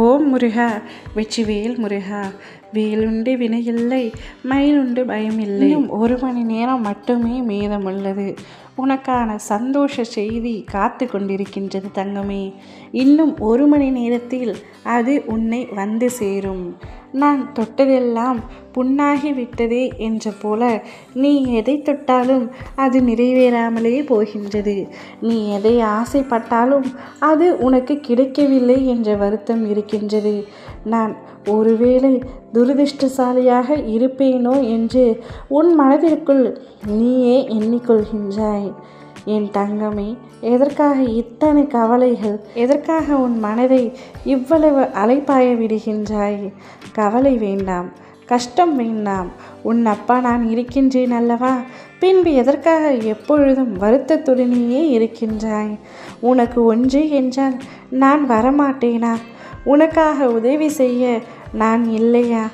ஓம் முருகா, வெற்றிவேல் முருகா. வேலுண்டு வினையில்லை, மயிலுண்டு பயமில்லை. இன்னும் 1 மணி நேரம் மட்டுமே மீதமுள்ளது. உனக்கான சந்தோஷ செய்தி காத்து கொண்டிருக்கின்றது தங்கமே. இன்னும் 1 மணி நேரத்தில் அது உன்னை வந்து சேரும். நான் தொட்டதெல்லாம் புண்ணாகி விட்டதே என்ற போல நீ எதை தொட்டாலும் அது நிறைவேறாமலே போகின்றது. நீ எதை ஆசைப்பட்டாலும் அது உனக்கு கிடைக்கவில்லை என்ற வருத்தம் இருக்கின்றது. நான் ஒருவேளை துரதிர்ஷ்டசாலியாக இருப்பேனோ என்று உன் மனதிற்குள் நீயே எண்ணிக்கொள்கின்றாய். என் தங்கமே, எதற்காக இத்தனை கவலைகள்? எதற்காக உன் மனதை இவ்வளவு அலைப்பாய விடுகின்றாய்? கவலை வேண்டாம், கஷ்டம் வேண்டாம். உன் அப்பா நான் இருக்கின்றேன் அல்லவா? பின்பு எதற்காக எப்பொழுதும் வருத்தத்துடனேயே இருக்கின்றாய்? உனக்கு ஒன்று என்றால் நான் வரமாட்டேனா? உனக்காக உதவி செய்ய நான் இல்லையா?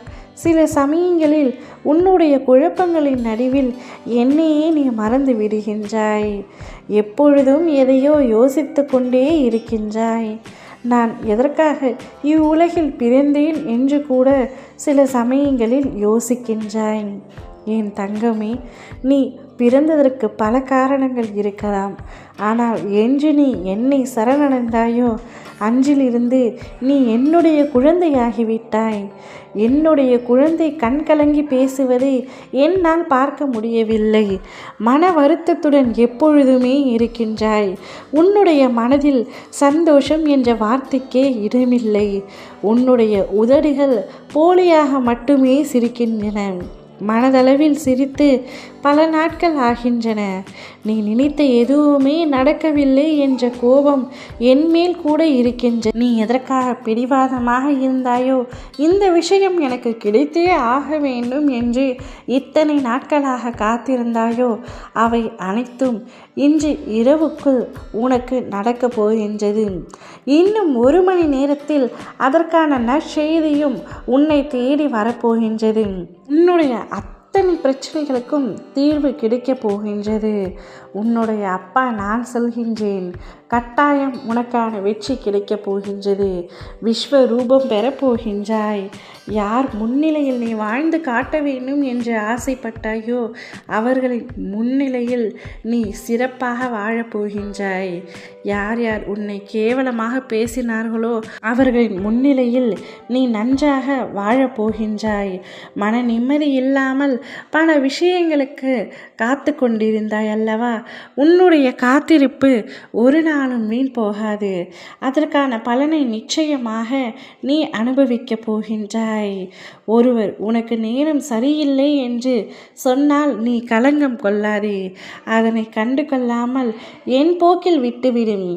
சில சமயங்களில் உன்னுடைய குழப்பங்களின் நடுவில் என்னையே நீ மறந்து விடுகின்றாய். எப்பொழுதும் எதையோ யோசித்து கொண்டே இருக்கின்றாய். நான் எதற்காக இவ்வுலகில் பிறந்தேன் என்று கூட சில சமயங்களில் யோசிக்கின்றாய். என் தங்கமே, நீ பிறந்ததற்கு பல காரணங்கள் இருக்கலாம். ஆனால் என்று நீ என்னை சரணடைந்தாயோ அன்றிலிருந்து நீ என்னுடைய குழந்தையாகிவிட்டாய். என்னுடைய குழந்தை கண் கலங்கி பேசுவதை என்னால் பார்க்க முடியவில்லை. மன வருத்தத்துடன் எப்பொழுதுமே இருக்கின்றாய். உன்னுடைய மனதில் சந்தோஷம் என்ற வார்த்தைக்கே இடமில்லை. உன்னுடைய உதடுகள் போலியாக மட்டுமே சிரிக்கின்றன. மனதளவில் சிரித்து பல நாட்கள் ஆகின்றன. நீ நினைத்த எதுவுமே நடக்கவில்லை என்ற கோபம் என்மேல் கூட இருக்கின்ற. நீ எதற்காக பிடிவாதமாக இருந்தாயோ, இந்த விஷயம் எனக்கு கிடைத்தே ஆக வேண்டும் என்று இத்தனை நாட்களாக காத்திருந்தாயோ, அவை அனைத்தும் இன்று இரவுக்குள் உனக்கு நடக்கப் போகின்றது. இன்னும் 1 மணி நேரத்தில் அதற்கான நற்செய்தியும் உன்னை தேடி வரப்போகின்றது. உன்னுடைய அத்தனை பிரச்சனைகளுக்கும் தீர்வு கிடைக்கப் போகின்றது. உன்னுடைய அப்பா நான் சொல்கின்றேன். கட்டாயம் உனக்கான வெற்றி கிடைக்கப் போகின்றது. விஸ்வரூபம் பெறப்போகின்றாய். யார் முன்னிலையில் நீ வாழ்ந்து காட்ட வேண்டும் என்று ஆசைப்பட்டாயோ அவர்களின் முன்னிலையில் நீ சிறப்பாக வாழப்போகின்றாய். யார் யார் உன்னை கேவலமாக பேசினார்களோ அவர்களின் முன்னிலையில் நீ நன்றாக வாழப்போகின்றாய். மன நிம்மதி இல்லாமல் பல விஷயங்களுக்கு காத்து கொண்டிருந்தாய் அல்லவா? உன்னுடைய காத்திருப்பு ஒரு நாளும் வீண் போகாது. அதற்கான பலனை நிச்சயமாக நீ அனுபவிக்கப் போகின்றாய். ஒருவர் உனக்கு நேரம் சரியில்லை என்று சொன்னால் நீ கலங்கம் கொள்ளாதே. அதனை கண்டு கொள்ளாமல் என் போக்கில் விட்டுவிடும்.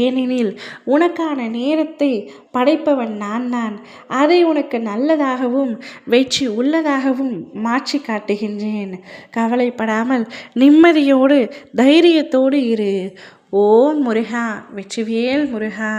ஏனெனில் உனக்கான நேரத்தை படைப்பவன் நான். அதை உனக்கு நல்லதாகவும் வெற்றி உள்ளதாகவும் மாற்றி காட்டுகின்றேன். கவலைப்படாமல் நிம்மதியோடு தைரியத்தோடு இரு. ஓம் முருகா, வெற்றிவேல் முருகா.